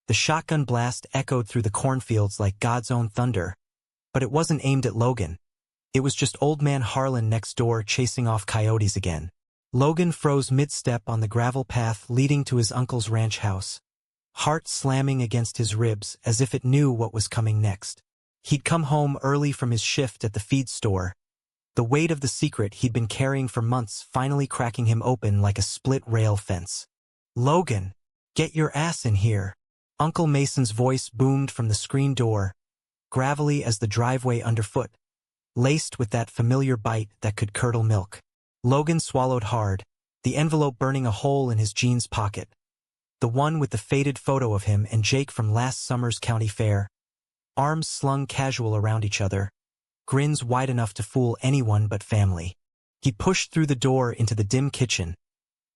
The shotgun blast echoed through the cornfields like God's own thunder, but it wasn't aimed at Logan. It was just Old Man Harlan next door chasing off coyotes again. Logan froze mid-step on the gravel path leading to his uncle's ranch house, heart slamming against his ribs as if it knew what was coming next. He'd come home early from his shift at the feed store, the weight of the secret he'd been carrying for months finally cracking him open like a split rail fence. "Logan, get your ass in here." Uncle Mason's voice boomed from the screen door, gravelly as the driveway underfoot, laced with that familiar bite that could curdle milk. Logan swallowed hard, the envelope burning a hole in his jeans pocket. The one with the faded photo of him and Jake from last summer's county fair, arms slung casual around each other, grins wide enough to fool anyone but family. He pushed through the door into the dim kitchen,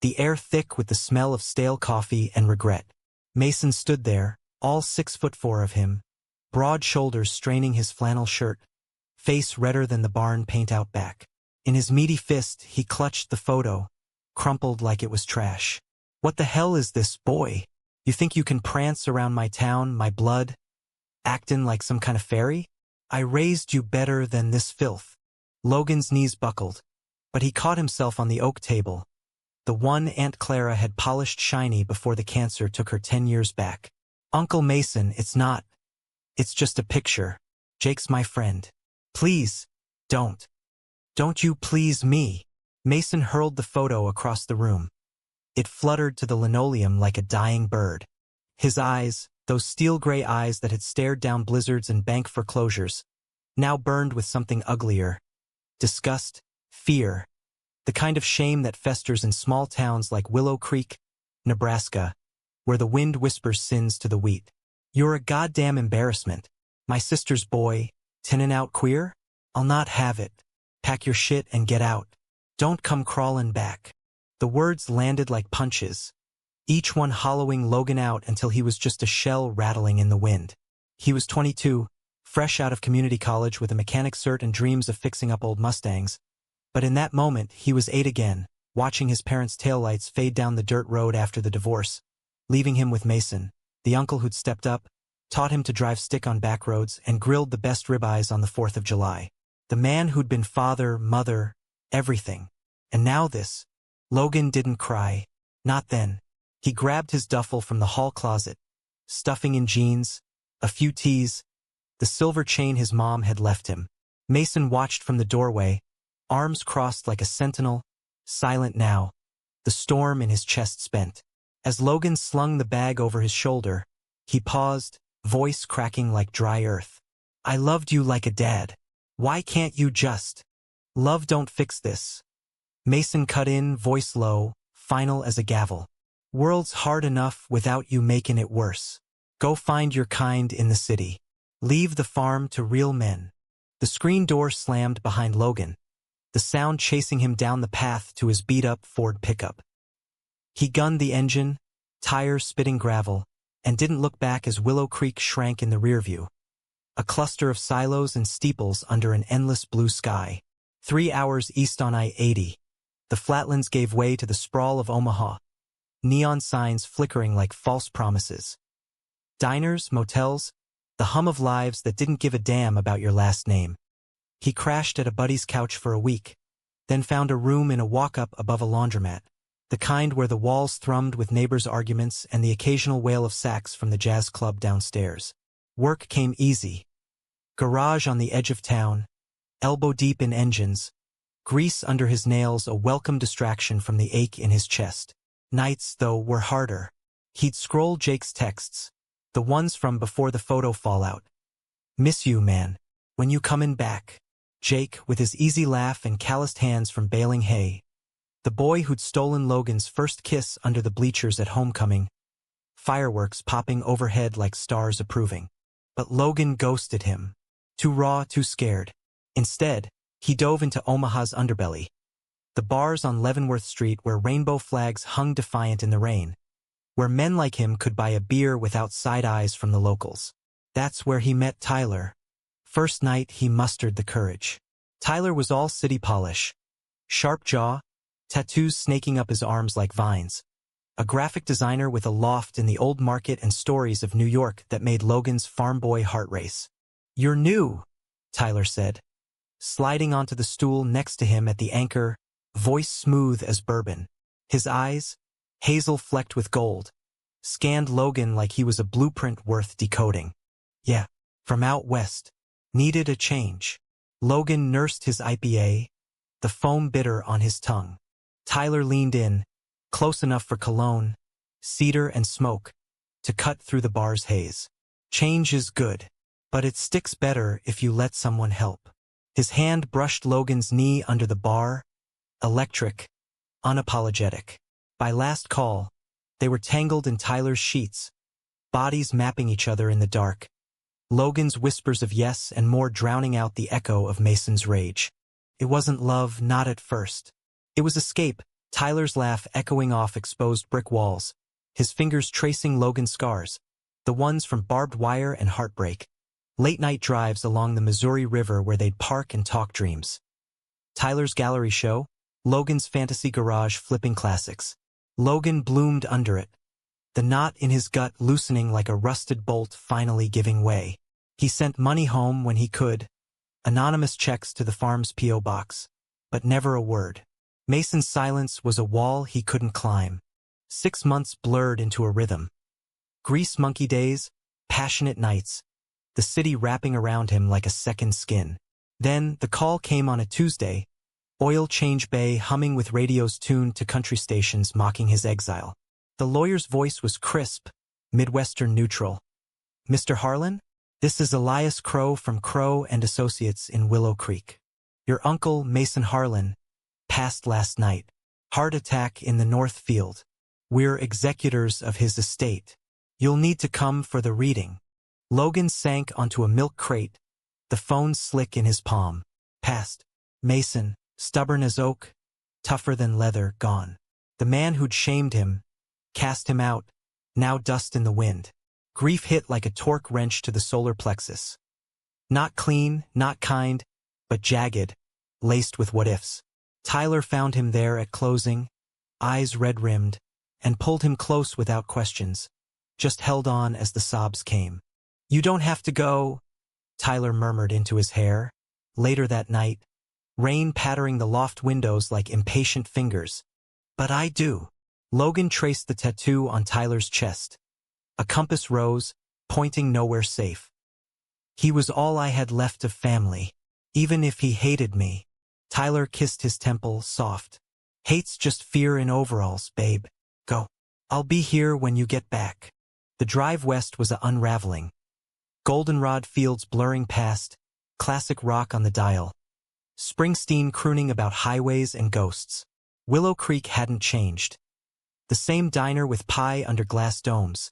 the air thick with the smell of stale coffee and regret. Mason stood there, all 6'4" of him, broad shoulders straining his flannel shirt, face redder than the barn paint out back. In his meaty fist he clutched the photo, crumpled like it was trash. "What the hell is this, boy? You think you can prance around my town, my blood, actin' like some kind of fairy? I raised you better than this filth." Logan's knees buckled, but he caught himself on the oak table, the one Aunt Clara had polished shiny before the cancer took her 10 years back. "Uncle Mason, it's not. It's just a picture. Jake's my friend. Please, don't. Don't you please me." Mason hurled the photo across the room. It fluttered to the linoleum like a dying bird. His eyes, those steel-gray eyes that had stared down blizzards and bank foreclosures, now burned with something uglier. Disgust, fear, the kind of shame that festers in small towns like Willow Creek, Nebraska, where the wind whispers sins to the wheat. "You're a goddamn embarrassment. My sister's boy, tinnin' out queer? I'll not have it. Pack your shit and get out. Don't come crawling back." The words landed like punches, each one hollowing Logan out until he was just a shell rattling in the wind. He was 22, fresh out of community college with a mechanic's cert and dreams of fixing up old Mustangs. But in that moment, he was 8 again, watching his parents' taillights fade down the dirt road after the divorce, leaving him with Mason, the uncle who'd stepped up, taught him to drive stick on back roads, and grilled the best ribeyes on the 4th of July. The man who'd been father, mother, everything. And now this. Logan didn't cry. Not then. He grabbed his duffel from the hall closet, stuffing in jeans, a few tees, the silver chain his mom had left him. Mason watched from the doorway, arms crossed like a sentinel, silent now, the storm in his chest spent. As Logan slung the bag over his shoulder, he paused, voice cracking like dry earth. "I loved you like a dad. Why can't you just? Love don't fix this." Mason cut in, voice low, final as a gavel. "World's hard enough without you making it worse. Go find your kind in the city. Leave the farm to real men." The screen door slammed behind Logan, the sound chasing him down the path to his beat-up Ford pickup. He gunned the engine, tires spitting gravel, and didn't look back as Willow Creek shrank in the rearview, a cluster of silos and steeples under an endless blue sky. 3 hours east on I-80, the flatlands gave way to the sprawl of Omaha, neon signs flickering like false promises. Diners, motels, the hum of lives that didn't give a damn about your last name. He crashed at a buddy's couch for a week, then found a room in a walk-up above a laundromat, the kind where the walls thrummed with neighbors' arguments and the occasional wail of sax from the jazz club downstairs. Work came easy. Garage on the edge of town, elbow-deep in engines, grease under his nails a welcome distraction from the ache in his chest. Nights, though, were harder. He'd scroll Jake's texts, the ones from before the photo fallout. "Miss you, man. When you comin' back?" Jake, with his easy laugh and calloused hands from baling hay. The boy who'd stolen Logan's first kiss under the bleachers at homecoming. Fireworks popping overhead like stars approving. But Logan ghosted him. Too raw, too scared. Instead, he dove into Omaha's underbelly. The bars on Leavenworth Street where rainbow flags hung defiant in the rain. Where men like him could buy a beer without side eyes from the locals. That's where he met Tyler. First night he mustered the courage. Tyler was all city polish. Sharp jaw, tattoos snaking up his arms like vines. a graphic designer with a loft in the old market and stories of New York that made Logan's farm boy heart race. "You're new," Tyler said, sliding onto the stool next to him at the anchor, voice smooth as bourbon. His eyes, hazel flecked with gold, scanned Logan like he was a blueprint worth decoding. "Yeah, from out west. Needed a change." Logan nursed his IPA, the foam bitter on his tongue. Tyler leaned in, close enough for cologne, cedar and smoke, to cut through the bar's haze. "Change is good, but it sticks better if you let someone help." His hand brushed Logan's knee under the bar, electric, unapologetic. By last call, they were tangled in Tyler's sheets, bodies mapping each other in the dark, Logan's whispers of yes and more drowning out the echo of Mason's rage. It wasn't love, not at first. It was escape, Tyler's laugh echoing off exposed brick walls, his fingers tracing Logan's scars, the ones from barbed wire and heartbreak. Late-night drives along the Missouri River where they'd park and talk dreams. Tyler's gallery show, Logan's fantasy garage flipping classics. Logan bloomed under it, the knot in his gut loosening like a rusted bolt finally giving way. He sent money home when he could, anonymous checks to the farm's P.O. box, but never a word. Mason's silence was a wall he couldn't climb. 6 months blurred into a rhythm. Grease monkey days, passionate nights, the city wrapping around him like a second skin. Then the call came on a Tuesday, oil change bay humming with radios tuned to country stations mocking his exile. The lawyer's voice was crisp, Midwestern neutral. "Mr. Harlan? This is Elias Crow from Crow and Associates in Willow Creek. Your uncle, Mason Harlan, passed last night. Heart attack in the North Field. We're executors of his estate. You'll need to come for the reading." Logan sank onto a milk crate, the phone slick in his palm. Passed. Mason, stubborn as oak, tougher than leather, gone. The man who'd shamed him, cast him out, now dust in the wind. Grief hit like a torque wrench to the solar plexus. Not clean, not kind, but jagged, laced with what-ifs. Tyler found him there at closing, eyes red-rimmed, and pulled him close without questions, just held on as the sobs came. "You don't have to go," Tyler murmured into his hair. Later that night, rain pattering the loft windows like impatient fingers. "But I do." Logan traced the tattoo on Tyler's chest. A compass rose, pointing nowhere safe. "He was all I had left of family, even if he hated me." Tyler kissed his temple, soft. "Hate's just fear in overalls, babe. Go. I'll be here when you get back." The drive west was unraveling. Goldenrod fields blurring past, classic rock on the dial. Springsteen crooning about highways and ghosts. Willow Creek hadn't changed. The same diner with pie under glass domes.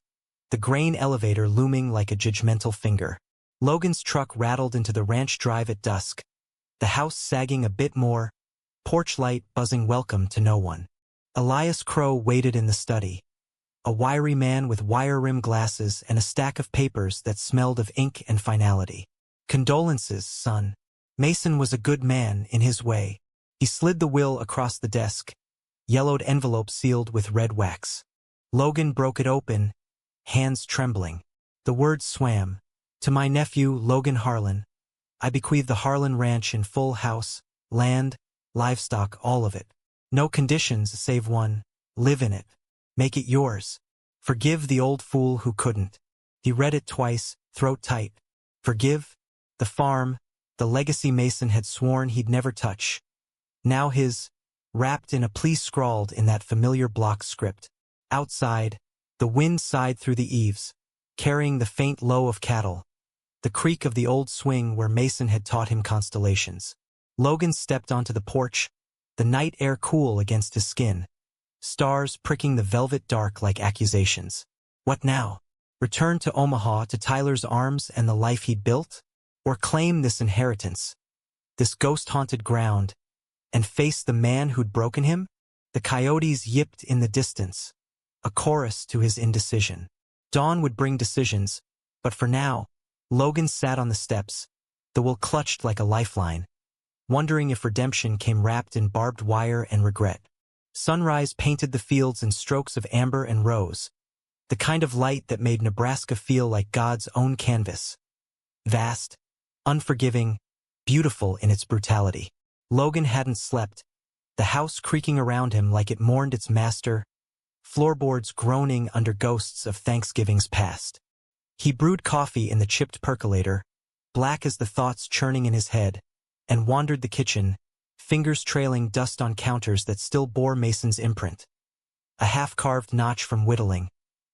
The grain elevator looming like a judgmental finger. Logan's truck rattled into the ranch drive at dusk, the house sagging a bit more, porch light buzzing welcome to no one. Elias Crow waited in the study, a wiry man with wire-rimmed glasses and a stack of papers that smelled of ink and finality. "Condolences, son." Mason was a good man in his way. He slid the will across the desk, yellowed envelope sealed with red wax. Logan broke it open, hands trembling. The words swam. "To my nephew, Logan Harlan, I bequeath the Harlan Ranch in full house, land, livestock, all of it. No conditions save one, live in it. Make it yours. Forgive the old fool who couldn't." He read it twice, throat tight. Forgive? The farm, the legacy Mason had sworn he'd never touch. Now his, wrapped in a plea scrawled in that familiar block script. Outside, the wind sighed through the eaves, carrying the faint low of cattle, the creak of the old swing where Mason had taught him constellations. Logan stepped onto the porch, the night air cool against his skin, stars pricking the velvet dark like accusations. What now? Return to Omaha, to Tyler's arms and the life he'd built? Or claim this inheritance, this ghost-haunted ground, and face the man who'd broken him? The coyotes yipped in the distance, a chorus to his indecision. Dawn would bring decisions, but for now, Logan sat on the steps, the will clutched like a lifeline, wondering if redemption came wrapped in barbed wire and regret. Sunrise painted the fields in strokes of amber and rose, the kind of light that made Nebraska feel like God's own canvas. Vast, unforgiving, beautiful in its brutality. Logan hadn't slept, the house creaking around him like it mourned its master, floorboards groaning under ghosts of Thanksgivings past. He brewed coffee in the chipped percolator, black as the thoughts churning in his head, and wandered the kitchen, fingers trailing dust on counters that still bore Mason's imprint. A half-carved notch from whittling,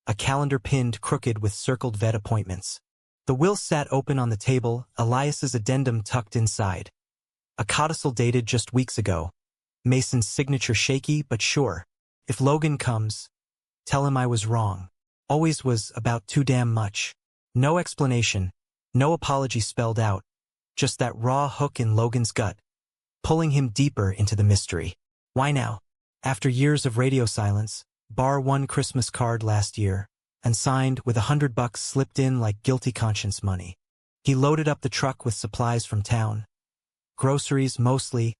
a calendar pinned crooked with circled vet appointments. The will sat open on the table, Elias's addendum tucked inside. A codicil dated just weeks ago. Mason's signature shaky but sure. If Logan comes, tell him I was wrong. Always was about too damn much. No explanation, no apology spelled out, just that raw hook in Logan's gut, pulling him deeper into the mystery. Why now? After years of radio silence, bar one Christmas card last year, and signed with $100 slipped in like guilty conscience money. He loaded up the truck with supplies from town. Groceries, mostly,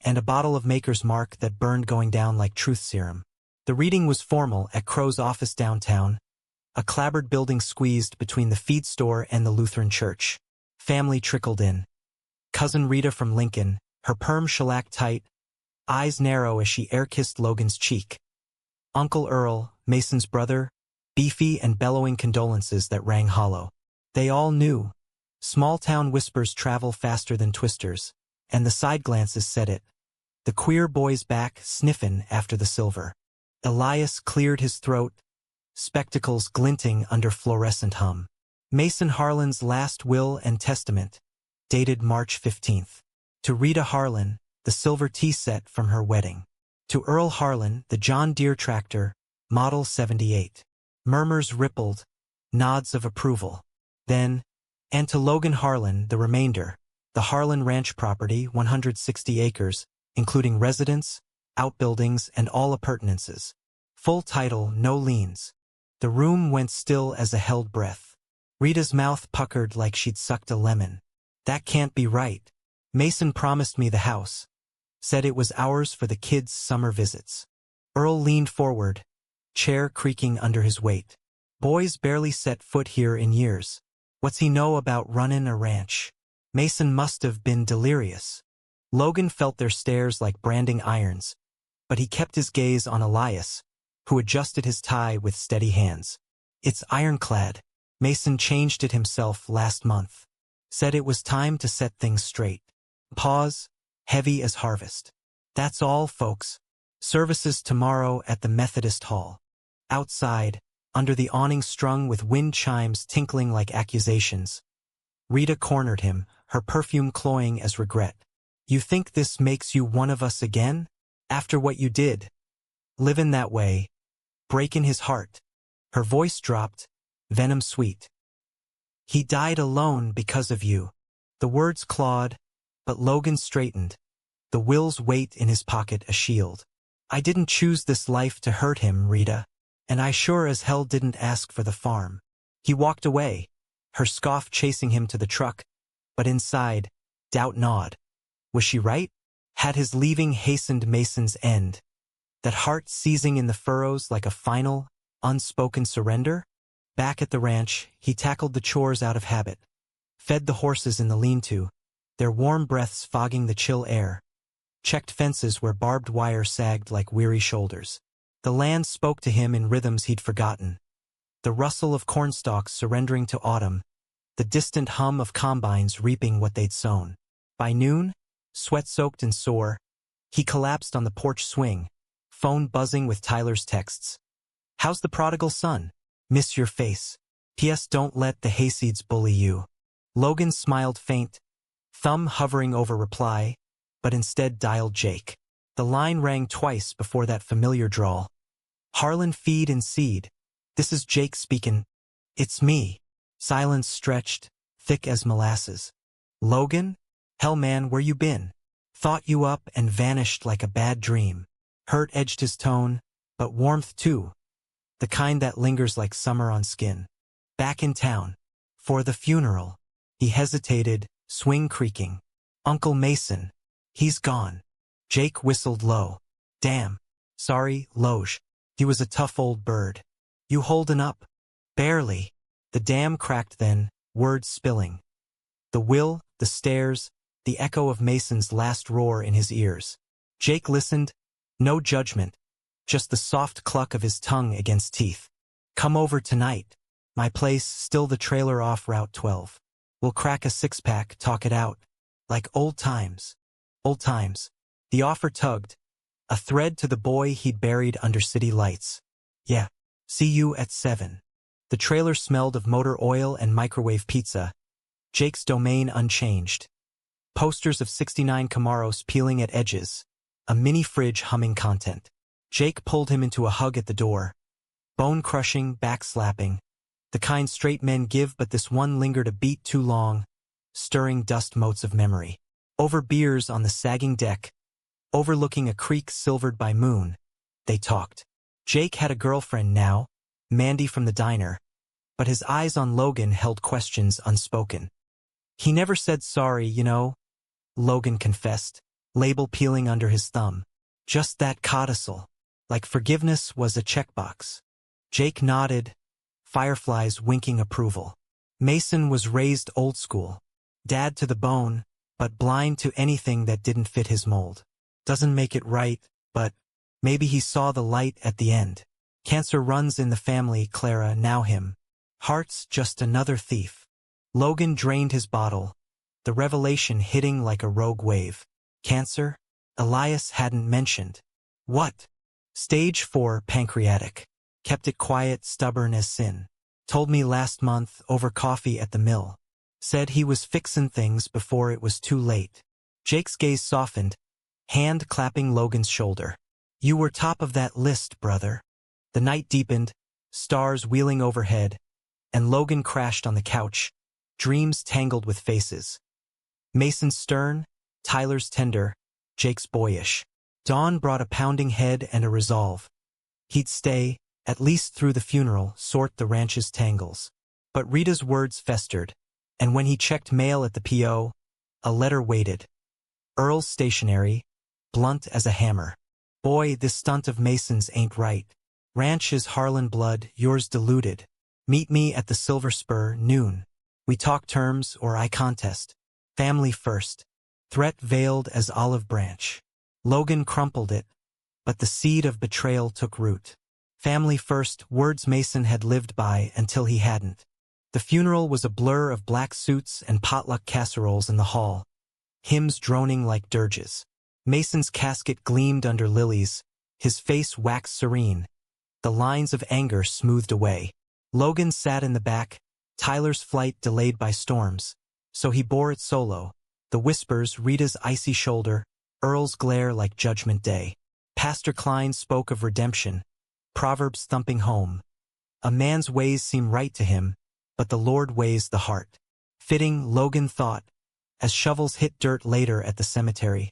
and a bottle of Maker's Mark that burned going down like truth serum. The reading was formal at Crow's office downtown, a clapboard building squeezed between the feed store and the Lutheran church. Family trickled in. Cousin Rita from Lincoln, her perm shellac tight, eyes narrow as she air-kissed Logan's cheek. Uncle Earl, Mason's brother, beefy and bellowing condolences that rang hollow. They all knew. Small-town whispers travel faster than twisters, and the side glances said it. The queer boy's back sniffin' after the silver. Elias cleared his throat, spectacles glinting under fluorescent hum. Mason Harlan's last will and testament, dated March 15th. To Rita Harlan, the silver tea set from her wedding. To Earl Harlan, the John Deere tractor, Model 78. Murmurs rippled, nods of approval. Then, and to Logan Harlan, the remainder, the Harlan Ranch property, 160 acres, including residence, outbuildings, and all appurtenances. Full title, no liens. The room went still as a held breath. Rita's mouth puckered like she'd sucked a lemon. That can't be right. Mason promised me the house. Said it was ours for the kids' summer visits. Earl leaned forward, chair creaking under his weight. Boy's barely set foot here in years. What's he know about runnin' a ranch? Mason must have been delirious. Logan felt their stares like branding irons, but he kept his gaze on Elias, who adjusted his tie with steady hands. It's ironclad. Mason changed it himself last month. Said it was time to set things straight. Pause, heavy as harvest. That's all, folks. Services tomorrow at the Methodist Hall. Outside, under the awning strung with wind chimes tinkling like accusations. Rita cornered him, her perfume cloying as regret. You think this makes you one of us again? After what you did? Livin' that way. Breakin' his heart. Her voice dropped, venom sweet. He died alone because of you. The words clawed, but Logan straightened, the will's weight in his pocket a shield. I didn't choose this life to hurt him, Rita, and I sure as hell didn't ask for the farm. He walked away, her scoff chasing him to the truck, but inside, doubt gnawed. Was she right? Had his leaving hastened Mason's end? That heart seizing in the furrows like a final, unspoken surrender? Back at the ranch, he tackled the chores out of habit. Fed the horses in the lean-to, their warm breaths fogging the chill air. Checked fences where barbed wire sagged like weary shoulders. The land spoke to him in rhythms he'd forgotten. The rustle of cornstalks surrendering to autumn, the distant hum of combines reaping what they'd sown. By noon, sweat-soaked and sore, he collapsed on the porch swing, phone buzzing with Tyler's texts. How's the prodigal son? Miss your face. P.S. Don't let the hayseeds bully you. Logan smiled faint, thumb hovering over reply, but instead dialed Jake. The line rang twice before that familiar drawl. Harlan feed and seed. This is Jake speakin'. It's me. Silence stretched, thick as molasses. Logan? Hell man, where you been? Thought you up and vanished like a bad dream. Hurt edged his tone, but warmth too. The kind that lingers like summer on skin. Back in town. For the funeral. He hesitated, swing creaking. Uncle Mason. He's gone. Jake whistled low. Damn. Sorry, Loge. He was a tough old bird. You holdin' up? Barely. The dam cracked then, words spilling. The will, the stares, the echo of Mason's last roar in his ears. Jake listened, no judgment, just the soft cluck of his tongue against teeth. Come over tonight. My place, still the trailer off Route 12. We'll crack a six-pack, talk it out. Like old times. Old times. The offer tugged. A thread to the boy he'd buried under city lights. Yeah. See you at 7. The trailer smelled of motor oil and microwave pizza. Jake's domain unchanged. Posters of 69 Camaros peeling at edges. A mini fridge humming content. Jake pulled him into a hug at the door. Bone-crushing, back-slapping. The kind straight men give, but this one lingered a beat too long, stirring dust motes of memory. Over beers on the sagging deck, overlooking a creek silvered by moon, they talked. Jake had a girlfriend now, Mandy from the diner, but his eyes on Logan held questions unspoken. He never said sorry, you know, Logan confessed, label peeling under his thumb. Just that codicil, like forgiveness was a checkbox. Jake nodded, fireflies winking approval. Mason was raised old school, dad to the bone, but blind to anything that didn't fit his mold. Doesn't make it right, but maybe he saw the light at the end. Cancer runs in the family, Clara, now him. Heart's just another thief. Logan drained his bottle, the revelation hitting like a rogue wave. Cancer? Elias hadn't mentioned. What? Stage 4 pancreatic. Kept it quiet, stubborn as sin. Told me last month over coffee at the mill. Said he was fixin' things before it was too late. Jake's gaze softened, hand clapping Logan's shoulder. You were top of that list, brother. The night deepened, stars wheeling overhead, and Logan crashed on the couch, dreams tangled with faces. Mason's stern, Tyler's tender, Jake's boyish. Dawn brought a pounding head and a resolve. He'd stay, at least through the funeral, sort the ranch's tangles. But Rita's words festered, and when he checked mail at the P.O., a letter waited. Earl's stationery, blunt as a hammer. Boy, this stunt of Mason's ain't right. Ranch is Harlan blood, yours diluted. Meet me at the Silver Spur, noon. We talk terms or I contest. Family first. Threat veiled as olive branch. Logan crumpled it, but the seed of betrayal took root. Family first, words Mason had lived by until he hadn't. The funeral was a blur of black suits and potluck casseroles in the hall, hymns droning like dirges. Mason's casket gleamed under lilies, his face waxed serene, the lines of anger smoothed away. Logan sat in the back, Tyler's flight delayed by storms, so he bore it solo, the whispers, Rita's icy shoulder, Earl's glare like Judgment Day. Pastor Klein spoke of redemption, Proverbs thumping home. A man's ways seem right to him, but the Lord weighs the heart. Fitting, Logan thought, as shovels hit dirt later at the cemetery.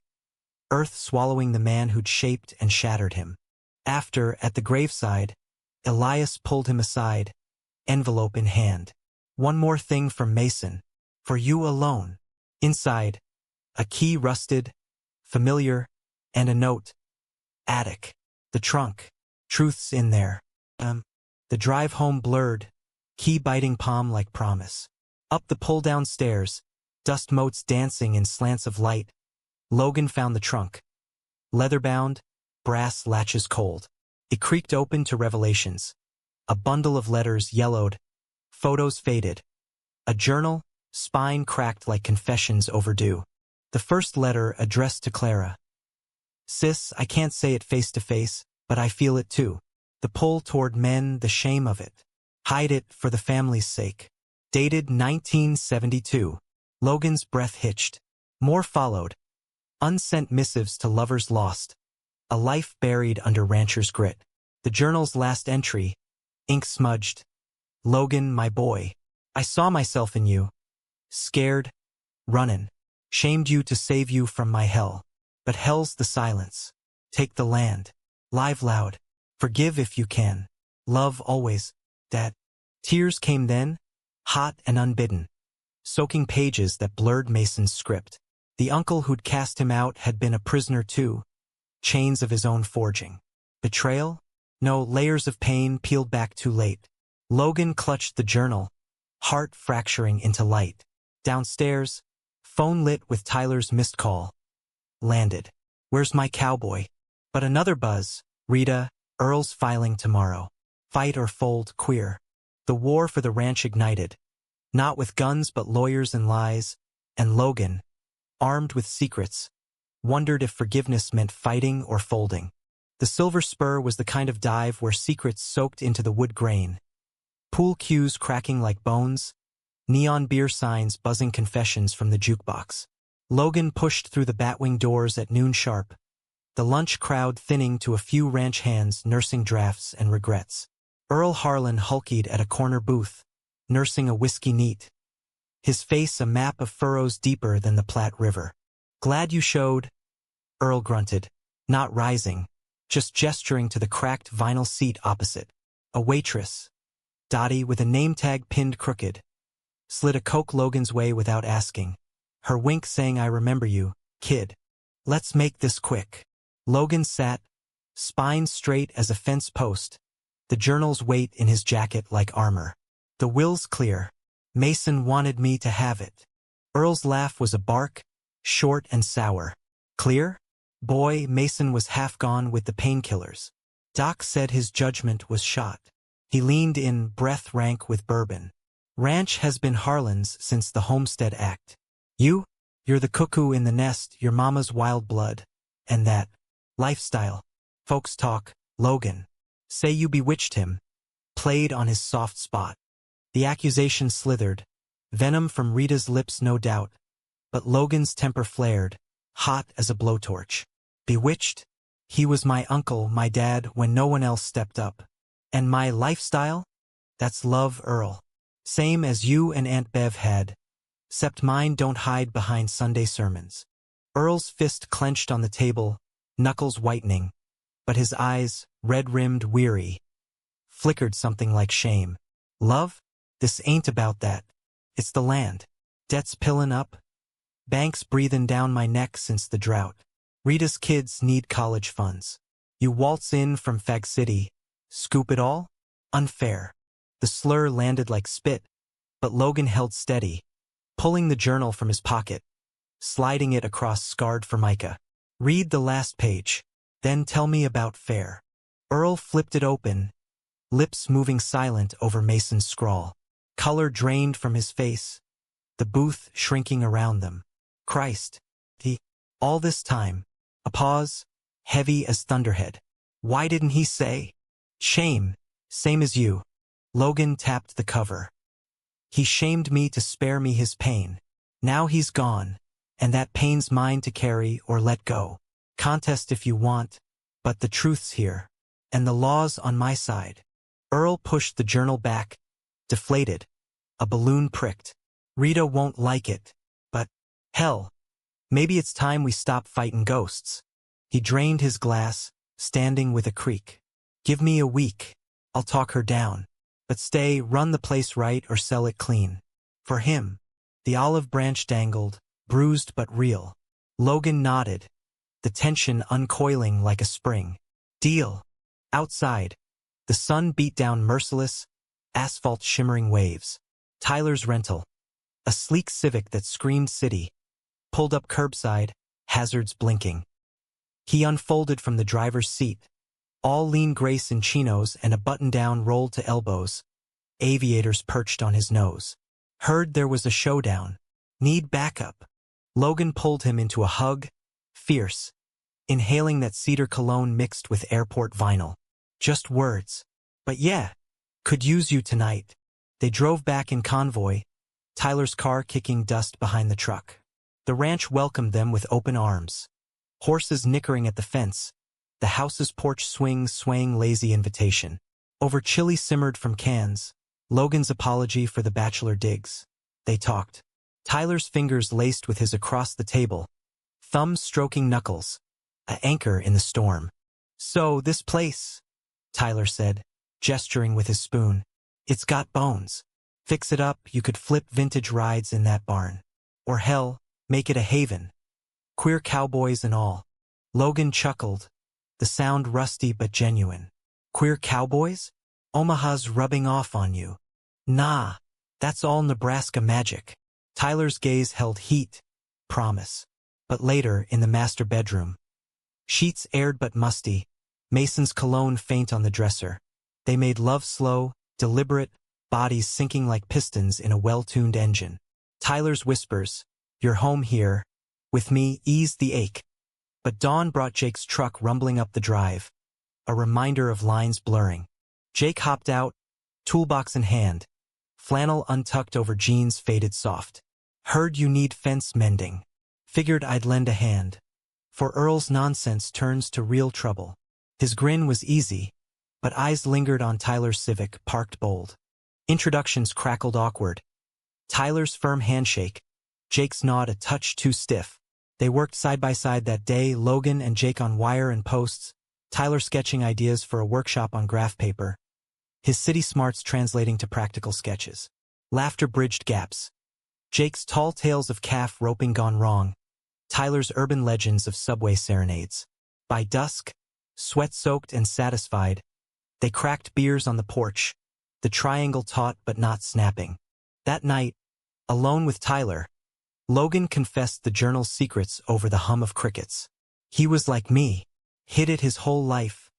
Earth swallowing the man who'd shaped and shattered him. After, at the graveside, Elias pulled him aside, envelope in hand. One more thing from Mason. For you alone. Inside, a key rusted, familiar, and a note. Attic. The trunk. Truth's in there. The drive home blurred, key biting palm like promise. Up the pull-down stairs, dust motes dancing in slants of light. Logan found the trunk. Leather-bound, brass latches cold. It creaked open to revelations. A bundle of letters yellowed, photos faded. A journal, spine cracked like confessions overdue. The first letter addressed to Clara. Sis, I can't say it face to face, but I feel it too. The pull toward men, the shame of it. Hide it for the family's sake. Dated 1972. Logan's breath hitched. More followed. Unsent missives to lovers lost. A life buried under rancher's grit. The journal's last entry. Ink smudged. Logan, my boy. I saw myself in you. Scared. Runnin'. Shamed you to save you from my hell. But hell's the silence. Take the land. Live loud. Forgive if you can. Love always. Dad. Tears came then, hot and unbidden, soaking pages that blurred Mason's script. The uncle who'd cast him out had been a prisoner too, chains of his own forging. Betrayal? No, layers of pain peeled back too late. Logan clutched the journal, heart fracturing into light. Downstairs, phone lit with Tyler's missed call. Landed. Where's my cowboy? But another buzz. Rita, Earl's filing tomorrow. Fight or fold, queer. The war for the ranch ignited. Not with guns but lawyers and lies. And Logan, armed with secrets, wondered if forgiveness meant fighting or folding. The Silver Spur was the kind of dive where secrets soaked into the wood grain. Pool cues cracking like bones, neon beer signs buzzing confessions from the jukebox. Logan pushed through the batwing doors at noon sharp, the lunch crowd thinning to a few ranch hands nursing drafts and regrets. Earl Harlan hulkied at a corner booth, nursing a whiskey neat, his face a map of furrows deeper than the Platte River. Glad you showed, Earl grunted, not rising, just gesturing to the cracked vinyl seat opposite. A waitress, Dottie with a name tag pinned crooked, slid a Coke Logan's way without asking, her wink saying I remember you, kid. Let's make this quick. Logan sat, spine straight as a fence post, the journal's weight in his jacket like armor. The will's clear. Mason wanted me to have it. Earl's laugh was a bark, short and sour. Clear? Boy, Mason was half gone with the painkillers. Doc said his judgment was shot. He leaned in, breath rank with bourbon. Ranch has been Harlan's since the Homestead Act. You're the cuckoo in the nest, your mama's wild blood. And that lifestyle. Folks talk, Logan. Say you bewitched him. Played on his soft spot. The accusation slithered. Venom from Rita's lips, no doubt. But Logan's temper flared, hot as a blowtorch. Bewitched? He was my uncle, my dad, when no one else stepped up. And my lifestyle? That's love, Earl. Same as you and Aunt Bev had. 'Cept mine don't hide behind Sunday sermons. Earl's fist clenched on the table, knuckles whitening. But his eyes, red-rimmed, weary, flickered something like shame. Love? This ain't about that. It's the land. Debt's pillin' up. Banks breathin' down my neck since the drought. Rita's kids need college funds. You waltz in from Fag City. Scoop it all? Unfair. The slur landed like spit, but Logan held steady, pulling the journal from his pocket, sliding it across scarred formica. Read the last page, then tell me about fair. Earl flipped it open, lips moving silent over Mason's scrawl. Color drained from his face, the booth shrinking around them. Christ. All this time. A pause, heavy as thunderhead. Why didn't he say? Shame, same as you. Logan tapped the cover. He shamed me to spare me his pain. Now he's gone, and that pain's mine to carry or let go. Contest if you want, but the truth's here, and the law's on my side. Earl pushed the journal back, deflated. A balloon pricked. Rita won't like it, but, hell, maybe it's time we stop fighting ghosts. He drained his glass, standing with a creak. Give me a week. I'll talk her down. But stay, run the place right or sell it clean. For him. The olive branch dangled, bruised but real. Logan nodded, the tension uncoiling like a spring. Deal. Outside, the sun beat down merciless, asphalt shimmering waves. Tyler's rental. A sleek Civic that screamed city. Pulled up curbside, hazards blinking. He unfolded from the driver's seat. All lean grace in chinos and a button-down rolled to elbows. Aviators perched on his nose. Heard there was a showdown. Need backup. Logan pulled him into a hug, fierce, inhaling that cedar cologne mixed with airport vinyl. Just words. But yeah, could use you tonight. They drove back in convoy, Tyler's car kicking dust behind the truck. The ranch welcomed them with open arms. Horses nickering at the fence, the house's porch swaying lazy invitation. Over chili simmered from cans, Logan's apology for the bachelor digs. They talked. Tyler's fingers laced with his across the table, thumbs stroking knuckles, an anchor in the storm. So, this place, Tyler said, gesturing with his spoon. It's got bones. Fix it up, you could flip vintage rides in that barn. Or hell, make it a haven. Queer cowboys and all. Logan chuckled, the sound rusty but genuine. Queer cowboys? Omaha's rubbing off on you. Nah, that's all Nebraska magic. Tyler's gaze held heat, promise. But later, in the master bedroom. Sheets aired but musty, Mason's cologne faint on the dresser. They made love slow, deliberate, bodies sinking like pistons in a well-tuned engine. Tyler's whispers, "You're home here. With me, eased the ache." But dawn brought Jake's truck rumbling up the drive, a reminder of lines blurring. Jake hopped out, toolbox in hand, flannel untucked over jeans faded soft. "Heard you need fence mending. Figured I'd lend a hand." For Earl's nonsense turns to real trouble. His grin was easy, but eyes lingered on Tyler's Civic, parked bold. Introductions crackled awkward. Tyler's firm handshake, Jake's nod a touch too stiff. They worked side by side that day, Logan and Jake on wire and posts, Tyler sketching ideas for a workshop on graph paper, his city smarts translating to practical sketches. Laughter bridged gaps. Jake's tall tales of calf roping gone wrong, Tyler's urban legends of subway serenades. By dusk, sweat-soaked and satisfied, they cracked beers on the porch, the triangle taut but not snapping. That night, alone with Tyler, Logan confessed the journal's secrets over the hum of crickets. He was like me, hid it his whole life.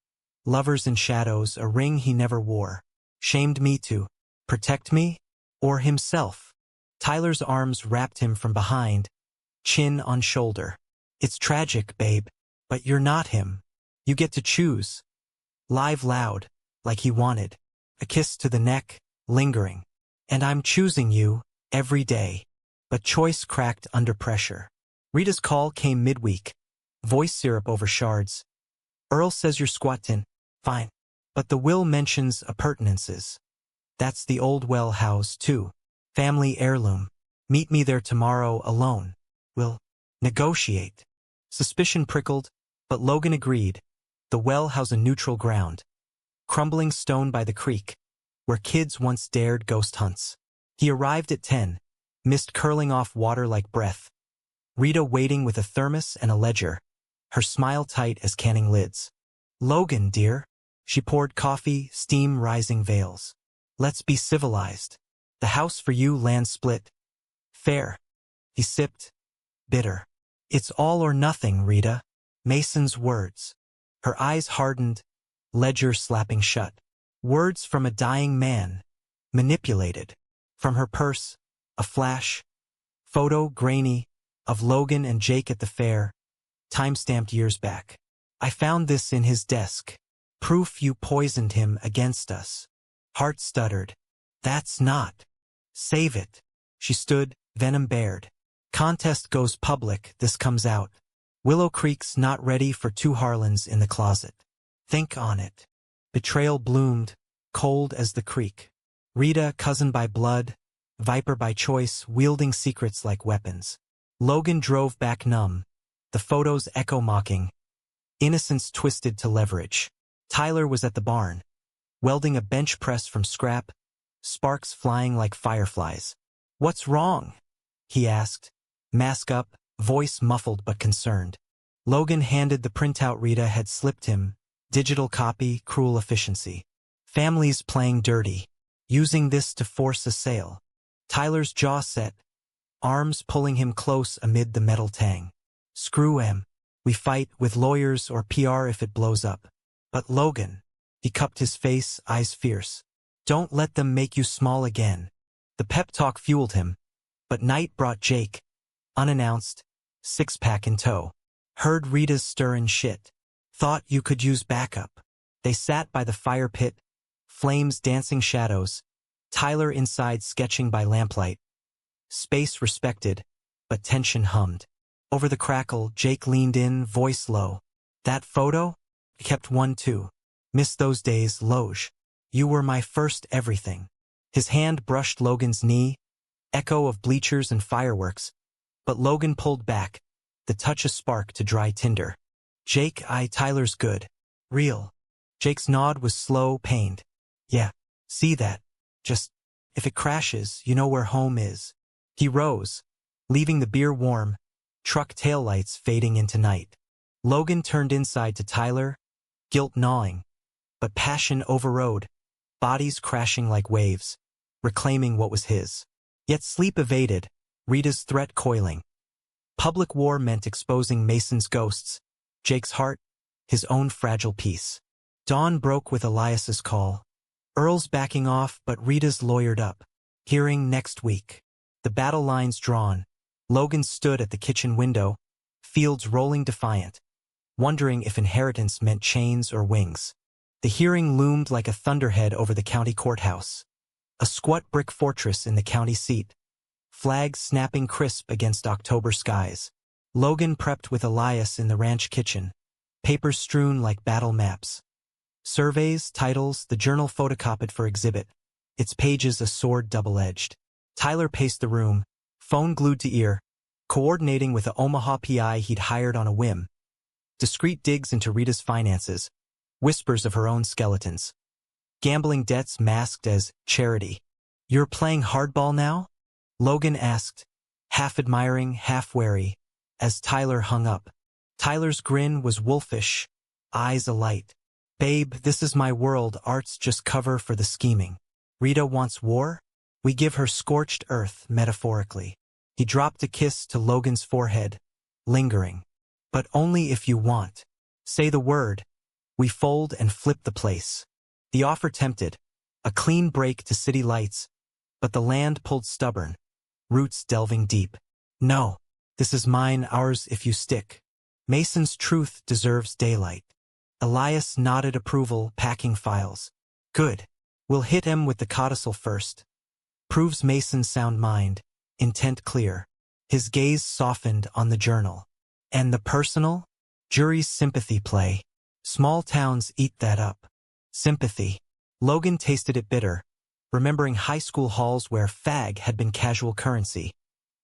Lovers in shadows, a ring he never wore. Shamed me to protect me, or himself. Tyler's arms wrapped him from behind, chin on shoulder. "It's tragic, babe, but you're not him. You get to choose." Live loud, like he wanted. A kiss to the neck, lingering. "And I'm choosing you, every day." But choice cracked under pressure. Rita's call came midweek. Voice syrup over shards. "Earl says you're squattin'. Fine. But the will mentions appurtenances. That's the old well house, too. Family heirloom. Meet me there tomorrow alone. We'll negotiate." Suspicion prickled, but Logan agreed. The well house a neutral ground. Crumbling stone by the creek, where kids once dared ghost hunts. He arrived at 10, mist curling off water like breath. Rita waiting with a thermos and a ledger, her smile tight as canning lids. "Logan, dear." She poured coffee, steam rising veils. "Let's be civilized. The house for you, land split. Fair." He sipped, bitter. "It's all or nothing, Rita." Mason's words. Her eyes hardened, ledger slapping shut. Words from a dying man, manipulated. From her purse, a flash, photo grainy, of Logan and Jake at the fair, time-stamped years back. "I found this in his desk. Proof you poisoned him against us." Heart stuttered. "That's not." "Save it." She stood, venom bared. "Contest goes public, this comes out. Willow Creek's not ready for two Harlans in the closet. Think on it." Betrayal bloomed, cold as the creek. Rita, cousin by blood, viper by choice, wielding secrets like weapons. Logan drove back numb, the photos echo-mocking, innocence twisted to leverage. Tyler was at the barn, welding a bench press from scrap, sparks flying like fireflies. "What's wrong?" he asked, mask up, voice muffled but concerned. Logan handed the printout Rita had slipped him, digital copy, cruel efficiency. "Families playing dirty, using this to force a sale." Tyler's jaw set, arms pulling him close amid the metal tang. "Screw him. We fight with lawyers or PR if it blows up." "But Logan," he cupped his face, eyes fierce. "Don't let them make you small again." The pep talk fueled him, but night brought Jake, unannounced, six-pack in tow. Heard Rita's stirrin' shit. Thought you could use backup. They sat by the fire pit, flames dancing shadows, Tyler inside sketching by lamplight. Space respected, but tension hummed. Over the crackle, Jake leaned in, voice low. "That photo? I kept one too. Miss those days, Loge. You were my first everything." His hand brushed Logan's knee, echo of bleachers and fireworks, but Logan pulled back, the touch a spark to dry tinder. "Jake, Tyler's good. Real." Jake's nod was slow, pained. "Yeah, see that. Just, if it crashes, you know where home is." He rose, leaving the beer warm, truck taillights fading into night. Logan turned inside to Tyler, guilt gnawing, but passion overrode, bodies crashing like waves, reclaiming what was his. Yet sleep evaded, Rita's threat coiling. Public war meant exposing Mason's ghosts, Jake's heart, his own fragile peace. Dawn broke with Elias's call. Earl's backing off, but Rita's lawyered up. Hearing next week. The battle lines drawn. Logan stood at the kitchen window, fields rolling defiant, wondering if inheritance meant chains or wings. The hearing loomed like a thunderhead over the county courthouse. A squat brick fortress in the county seat. Flags snapping crisp against October skies. Logan prepped with Elias in the ranch kitchen. Papers strewn like battle maps. Surveys, titles, the journal photocopied for exhibit. Its pages a sword double-edged. Tyler paced the room, phone glued to ear, coordinating with the Omaha PI he'd hired on a whim. Discreet digs into Rita's finances. Whispers of her own skeletons. Gambling debts masked as charity. "You're playing hardball now?" Logan asked, half admiring, half wary, as Tyler hung up. Tyler's grin was wolfish, eyes alight. "Babe, this is my world, art's just cover for the scheming. Rita wants war? We give her scorched earth, metaphorically." He dropped a kiss to Logan's forehead, lingering. "But only if you want. Say the word. We fold and flip the place." The offer tempted, a clean break to city lights, but the land pulled stubborn, roots delving deep. "No, this is mine, ours if you stick. Mason's truth deserves daylight." Elias nodded approval, packing files. "Good. We'll hit him with the codicil first. Proves Mason's sound mind, intent clear." His gaze softened on the journal. "And the personal? Jury's sympathy play. Small towns eat that up." Sympathy. Logan tasted it bitter, remembering high school halls where fag had been casual currency.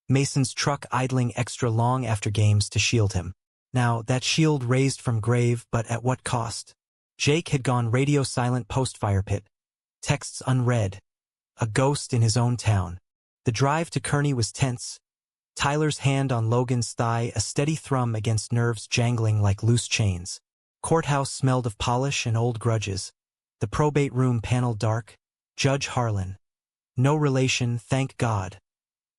Mason's truck idling extra long after games to shield him. Now, that shield raised from grave, but at what cost? Jake had gone radio silent post-fire pit. Texts unread. A ghost in his own town. The drive to Kearney was tense. Tyler's hand on Logan's thigh, a steady thrum against nerves jangling like loose chains. Courthouse smelled of polish and old grudges. The probate room panel dark. Judge Harlan. No relation, thank God.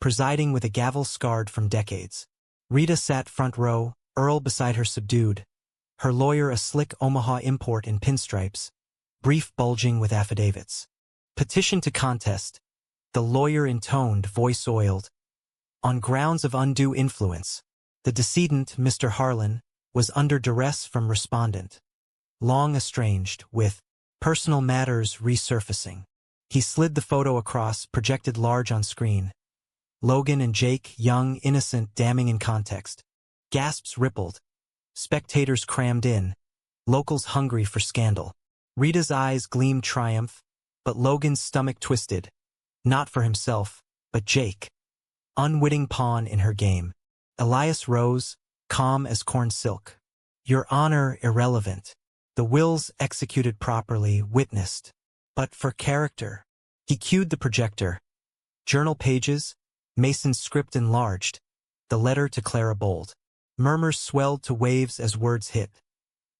Presiding with a gavel scarred from decades. Rita sat front row, Earl beside her subdued. Her lawyer a slick Omaha import in pinstripes. Brief bulging with affidavits. Petition to contest. The lawyer intoned, voice oiled. On grounds of undue influence. The decedent, Mr. Harlan, was under duress from respondent. Long estranged, with personal matters resurfacing. He slid the photo across, projected large on screen. Logan and Jake, young, innocent, damning in context. Gasps rippled. Spectators crammed in. Locals hungry for scandal. Rita's eyes gleamed triumph, but Logan's stomach twisted. Not for himself, but Jake. Unwitting pawn in her game. Elias rose, calm as corn silk. "Your honor irrelevant. The wills executed properly, witnessed. But for character." He cued the projector. Journal pages, Mason's script enlarged. The letter to Clara bold. Murmurs swelled to waves as words hit.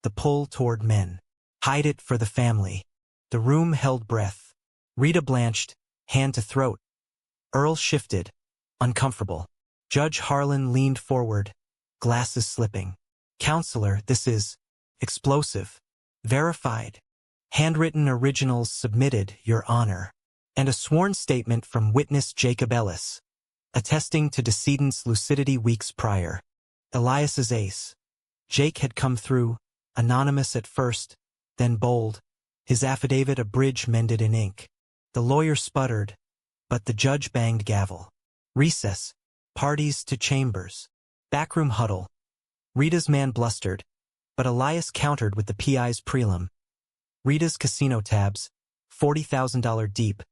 The pull toward men. Hide it for the family. The room held breath. Rita blanched, hand to throat. Earl shifted, uncomfortable. Judge Harlan leaned forward, glasses slipping. "Counselor, this is explosive. Verified. Handwritten originals submitted, Your Honor." And a sworn statement from witness Jacob Ellis, attesting to decedent's lucidity weeks prior. Elias's ace. Jake had come through, anonymous at first, then bold, his affidavit a bridge mended in ink. The lawyer sputtered, but the judge banged gavel. Recess. Parties to chambers. Backroom huddle. Rita's man blustered, but Elias countered with the PI's prelim. Rita's casino tabs, $40,000 deep.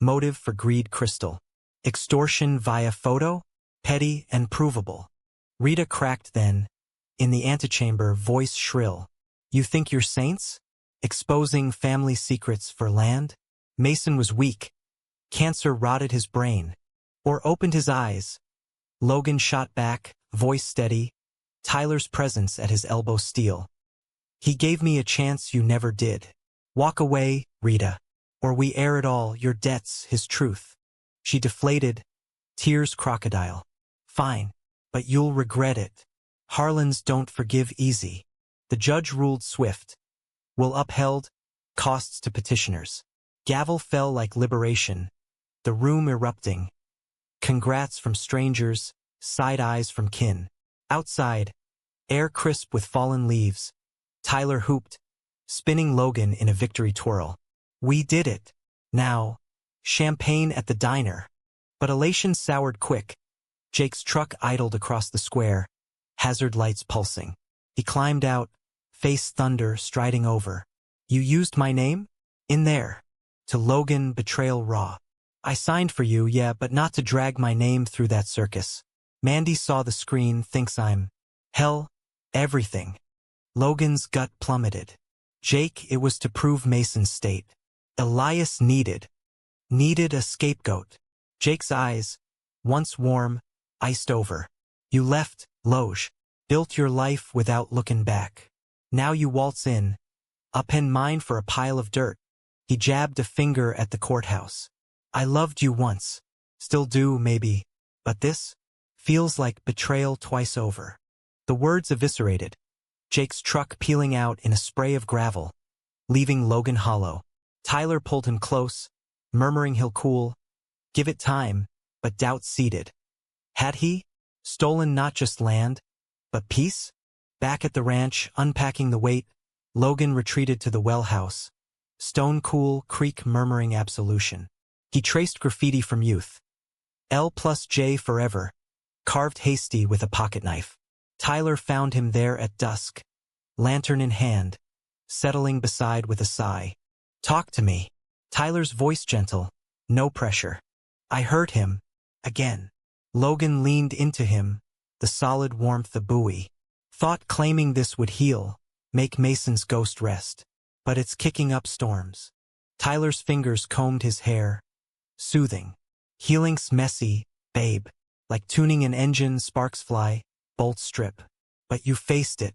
Motive for greed crystal. Extortion via photo? Petty and provable. Rita cracked then. In the antechamber, voice shrill. "You think you're saints? Exposing family secrets for land?" Mason was weak. Cancer rotted his brain. Or opened his eyes. Logan shot back, voice steady. Tyler's presence at his elbow steel. He gave me a chance you never did. Walk away, Rita. Or we air it all, your debts, his truth. She deflated, tears crocodile. Fine, but you'll regret it. Harlans don't forgive easy. The judge ruled swift. Will upheld, costs to petitioners. Gavel fell like liberation. The room erupting. Congrats from strangers, side eyes from kin. Outside, air crisp with fallen leaves. Tyler hooped, spinning Logan in a victory twirl. We did it. Now, champagne at the diner. But elation soured quick. Jake's truck idled across the square, hazard lights pulsing. He climbed out, face thunder striding over. You used my name? In there. To Logan, betrayal raw. I signed for you, yeah, but not to drag my name through that circus. Mandy saw the screen, thinks I'm hell, everything. Logan's gut plummeted. Jake, it was to prove Mason's state. Elias needed a scapegoat. Jake's eyes, once warm, iced over. You left, Loge, built your life without looking back. Now you waltz in, upend mine for a pile of dirt. He jabbed a finger at the courthouse. I loved you once, still do maybe, but this feels like betrayal twice over. The words eviscerated, Jake's truck peeling out in a spray of gravel, leaving Logan hollow. Tyler pulled him close, murmuring he'll cool. Give it time, but doubt seeded. Had he stolen not just land, but peace? Back at the ranch, unpacking the weight, Logan retreated to the well house. Stone cool, creek murmuring absolution. He traced graffiti from youth. L+J forever, carved hasty with a pocket knife. Tyler found him there at dusk, lantern in hand, settling beside with a sigh. Talk to me. Tyler's voice gentle, no pressure. I hurt him. Again. Logan leaned into him, the solid warmth a buoy. Thought claiming this would heal, make Mason's ghost rest. But it's kicking up storms. Tyler's fingers combed his hair, soothing. Healing's messy, babe. Like tuning an engine, sparks fly, bolts strip. But you faced it.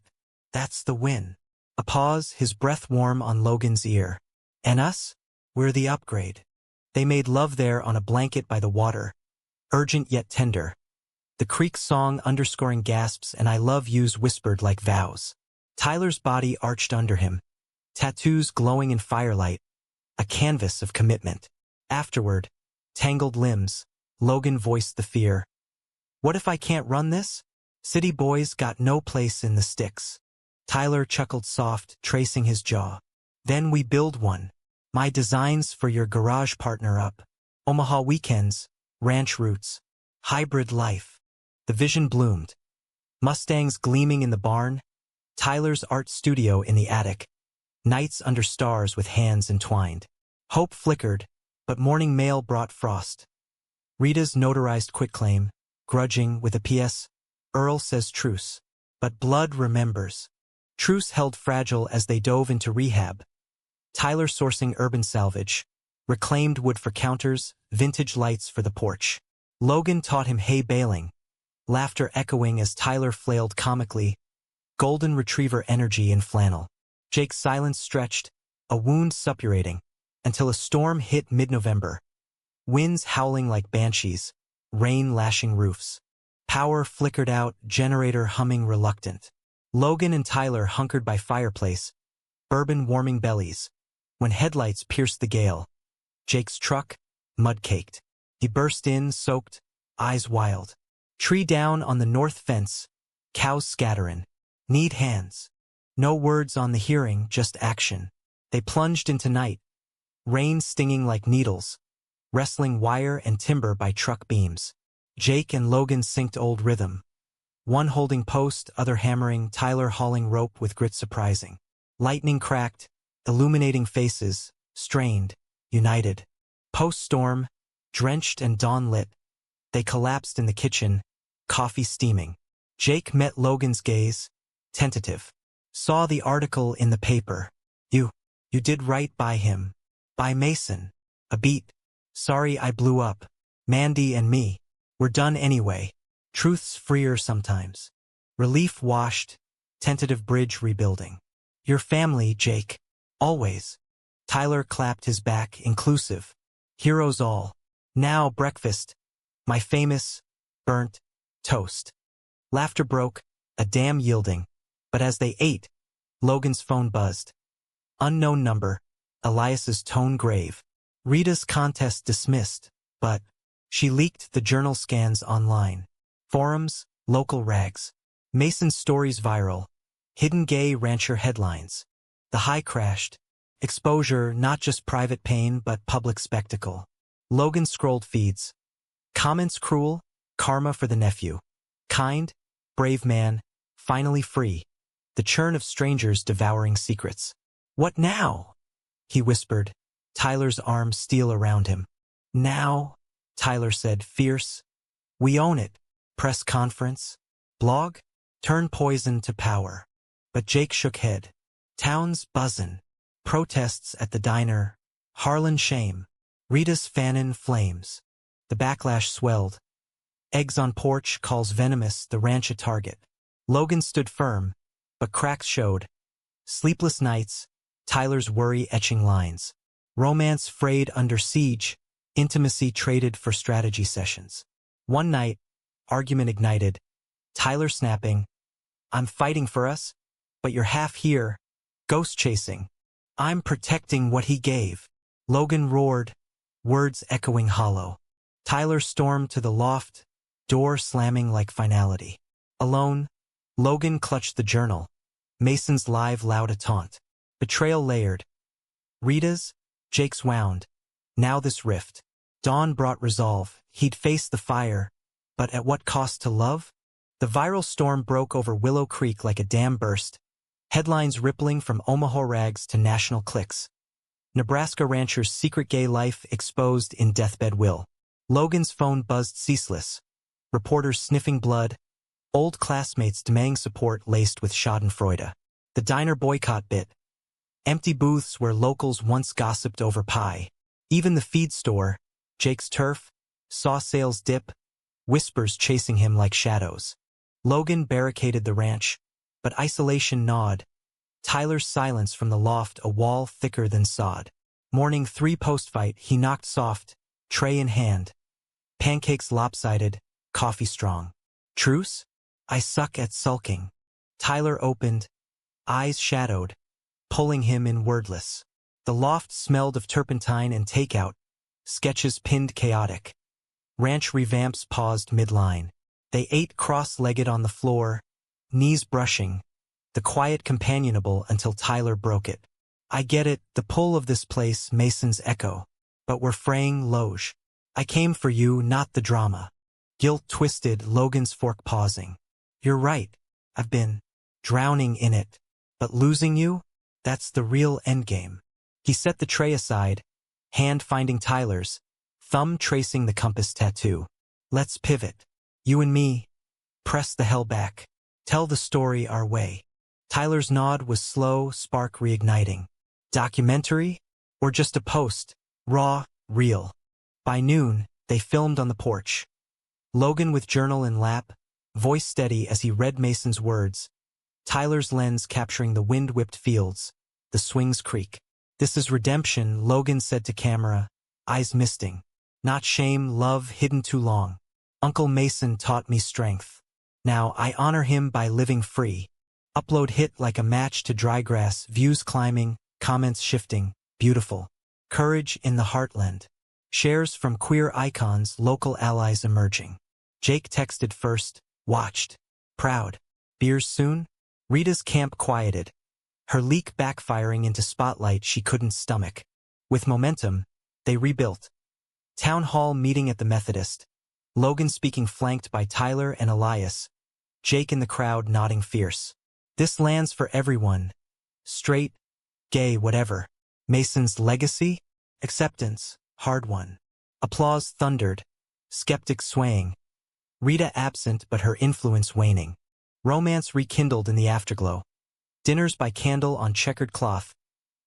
That's the win. A pause, his breath warm on Logan's ear. And us? We're the upgrade. They made love there on a blanket by the water, urgent yet tender. The creek song underscoring gasps and I love yous whispered like vows. Tyler's body arched under him, tattoos glowing in firelight, a canvas of commitment. Afterward, tangled limbs, Logan voiced the fear. What if I can't run this? City boys got no place in the sticks. Tyler chuckled soft, tracing his jaw. Then we build one. My designs for your garage partner up. Omaha weekends, ranch roots, hybrid life. The vision bloomed. Mustangs gleaming in the barn, Tyler's art studio in the attic, nights under stars with hands entwined. Hope flickered, but morning mail brought frost. Rita's notarized quitclaim, grudging with a P.S. Earl says truce, but blood remembers. Truce held fragile as they dove into rehab. Tyler sourcing urban salvage, reclaimed wood for counters, vintage lights for the porch. Logan taught him hay baling, laughter echoing as Tyler flailed comically, golden retriever energy in flannel. Jake's silence stretched, a wound suppurating, until a storm hit mid-November. Winds howling like banshees, rain lashing roofs. Power flickered out, generator humming reluctant. Logan and Tyler hunkered by fireplace, bourbon warming bellies. When headlights pierced the gale, Jake's truck, mud-caked. He burst in, soaked, eyes wild. Tree down on the north fence, cows scatterin'. Need hands. No words on the hearing, just action. They plunged into night, rain stinging like needles, wrestling wire and timber by truck beams. Jake and Logan synced old rhythm. One holding post, other hammering, Tyler hauling rope with grit surprising. Lightning cracked, illuminating faces, strained, united. Post-storm, drenched and dawn-lit, they collapsed in the kitchen, coffee steaming. Jake met Logan's gaze, tentative. Saw the article in the paper. You did right by him. By Mason. A beat. Sorry I blew up. Mandy and me. We're done anyway. Truth's freer sometimes. Relief washed, tentative bridge rebuilding. Your family, Jake. Always. Tyler clapped his back, inclusive. Heroes all. Now breakfast. My famous, burnt, toast. Laughter broke, a dam yielding. But as they ate, Logan's phone buzzed. Unknown number, Elias's tone grave. Rita's contest dismissed, but she leaked the journal scans online. Forums, local rags. Mason's stories viral. Hidden gay rancher headlines. The high crashed. Exposure, not just private pain but public spectacle. Logan scrolled feeds. Comments cruel, karma for the nephew. Kind, brave man, finally free. The churn of strangers devouring secrets. What now? He whispered. Tyler's arms steel around him. Now, Tyler said, fierce. We own it. Press conference. Blog? Turn poison to power. But Jake shook head. Town's buzzin'. Protests at the diner. Harlan shame. Rita's fannin flames. The backlash swelled. Eggs on porch calls venomous the ranch a target. Logan stood firm, but cracks showed. Sleepless nights, Tyler's worry etching lines. Romance frayed under siege, intimacy traded for strategy sessions. One night, argument ignited. Tyler snapping. I'm fighting for us, but you're half here. Ghost chasing. I'm protecting what he gave. Logan roared, words echoing hollow. Tyler stormed to the loft, door slamming like finality. Alone, Logan clutched the journal. Mason's live loud a taunt. Betrayal layered. Rita's, Jake's wound. Now this rift. Dawn brought resolve. He'd face the fire. But at what cost to love? The viral storm broke over Willow Creek like a dam burst. Headlines rippling from Omaha rags to national clicks. Nebraska rancher's secret gay life exposed in deathbed will. Logan's phone buzzed ceaseless. Reporters sniffing blood. Old classmates demanding support laced with schadenfreude. The diner boycott bit. Empty booths where locals once gossiped over pie. Even the feed store, Jake's turf, saw sales dip. Whispers chasing him like shadows. Logan barricaded the ranch, but isolation gnawed. Tyler's silence from the loft a wall thicker than sod. Morning 3 post-fight he knocked soft, tray in hand. Pancakes lopsided, coffee strong. Truce? I suck at sulking. Tyler opened, eyes shadowed, pulling him in wordless. The loft smelled of turpentine and takeout, sketches pinned chaotic. Ranch revamps paused midline. They ate cross-legged on the floor, knees brushing, the quiet companionable until Tyler broke it. I get it, the pull of this place, Mason's echo. But we're fraying loge. I came for you, not the drama. Guilt twisted, Logan's fork pausing. You're right, I've been drowning in it. But losing you? That's the real endgame. He set the tray aside, hand finding Tyler's, thumb tracing the compass tattoo. Let's pivot. You and me. Press the hell back. Tell the story our way. Tyler's nod was slow, spark reigniting. Documentary? Or just a post? Raw, real. By noon, they filmed on the porch. Logan with journal in lap, voice steady as he read Mason's words. Tyler's lens capturing the wind-whipped fields, the swings creak. This is redemption, Logan said to camera, eyes misting. Not shame, love hidden too long. Uncle Mason taught me strength. Now I honor him by living free. Upload hit like a match to dry grass, views climbing, comments shifting, beautiful. Courage in the heartland. Shares from queer icons, local allies emerging. Jake texted first, watched. Proud. Beers soon? Rita's camp quieted. Her leak backfiring into spotlight she couldn't stomach. With momentum, they rebuilt. Town hall meeting at the Methodist. Logan speaking flanked by Tyler and Elias. Jake in the crowd nodding fierce. This lands for everyone. Straight, gay, whatever. Mason's legacy? Acceptance, hard won. Applause thundered. Skeptics swaying. Rita absent but her influence waning. Romance rekindled in the afterglow. Dinners by candle on checkered cloth.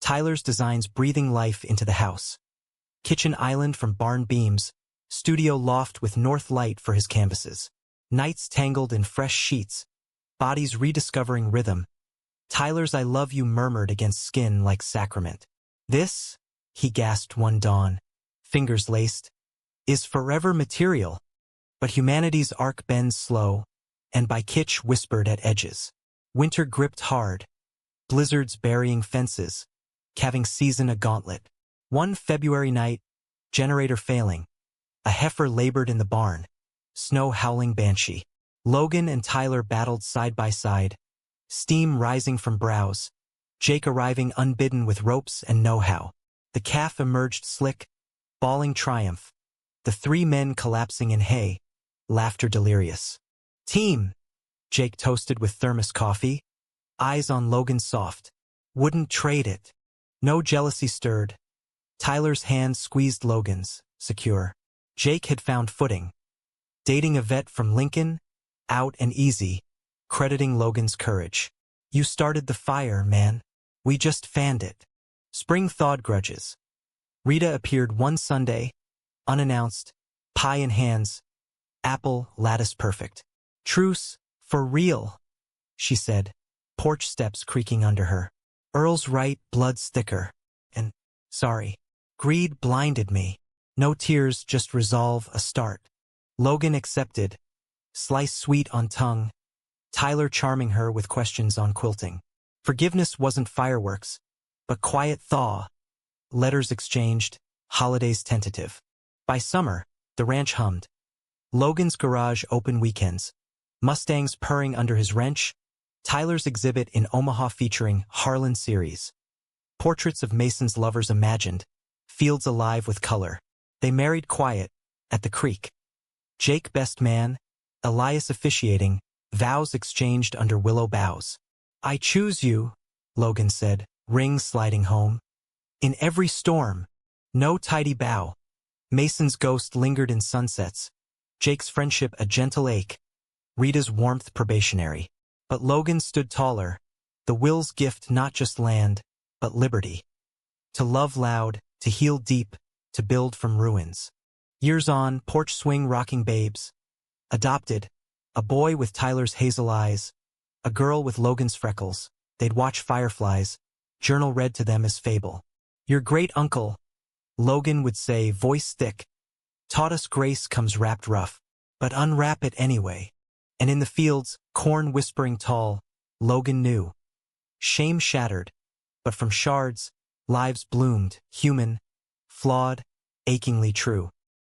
Tyler's designs breathing life into the house. Kitchen island from barn beams. Studio loft with north light for his canvases. Nights tangled in fresh sheets. Bodies rediscovering rhythm. Tyler's I love you murmured against skin like sacrament. This, he gasped one dawn, fingers laced, is forever material. But humanity's arc bends slow, and by kitsch whispered at edges. Winter gripped hard, blizzards burying fences, calving season a gauntlet. One February night, generator failing, a heifer labored in the barn, snow howling banshee. Logan and Tyler battled side by side, steam rising from brows, Jake arriving unbidden with ropes and know-how. The calf emerged slick, bawling triumph, the three men collapsing in hay, laughter delirious. Team, Jake toasted with thermos coffee, eyes on Logan soft. Wouldn't trade it. No jealousy stirred. Tyler's hand squeezed Logan's, secure. Jake had found footing. Dating a vet from Lincoln, out and easy, crediting Logan's courage. You started the fire, man. We just fanned it. Spring thawed grudges. Rita appeared one Sunday, unannounced, pie in hands, apple lattice perfect. Truce, for real, she said, porch steps creaking under her. Earl's right, blood's thicker. And, sorry, greed blinded me. No tears, just resolve, a start. Logan accepted, slice sweet on tongue, Tyler charming her with questions on quilting. Forgiveness wasn't fireworks, but quiet thaw. Letters exchanged, holidays tentative. By summer, the ranch hummed. Logan's garage open weekends. Mustangs purring under his wrench. Tyler's exhibit in Omaha featuring Harlan series. Portraits of Mason's lovers imagined. Fields alive with color. They married quiet, at the creek. Jake best man, Elias officiating, vows exchanged under willow boughs. I choose you, Logan said, ring sliding home. In every storm, no tidy bow. Mason's ghost lingered in sunsets. Jake's friendship a gentle ache. Rita's warmth probationary. But Logan stood taller. The will's gift not just land, but liberty. To love loud, to heal deep, to build from ruins. Years on, porch swing rocking babes. Adopted, a boy with Tyler's hazel eyes, a girl with Logan's freckles. They'd watch fireflies, journal read to them as fable. Your great uncle, Logan would say, voice thick, taught us grace comes wrapped rough, but unwrap it anyway. And in the fields, corn whispering tall, Logan knew. Shame shattered, but from shards, lives bloomed, human, flawed, achingly true.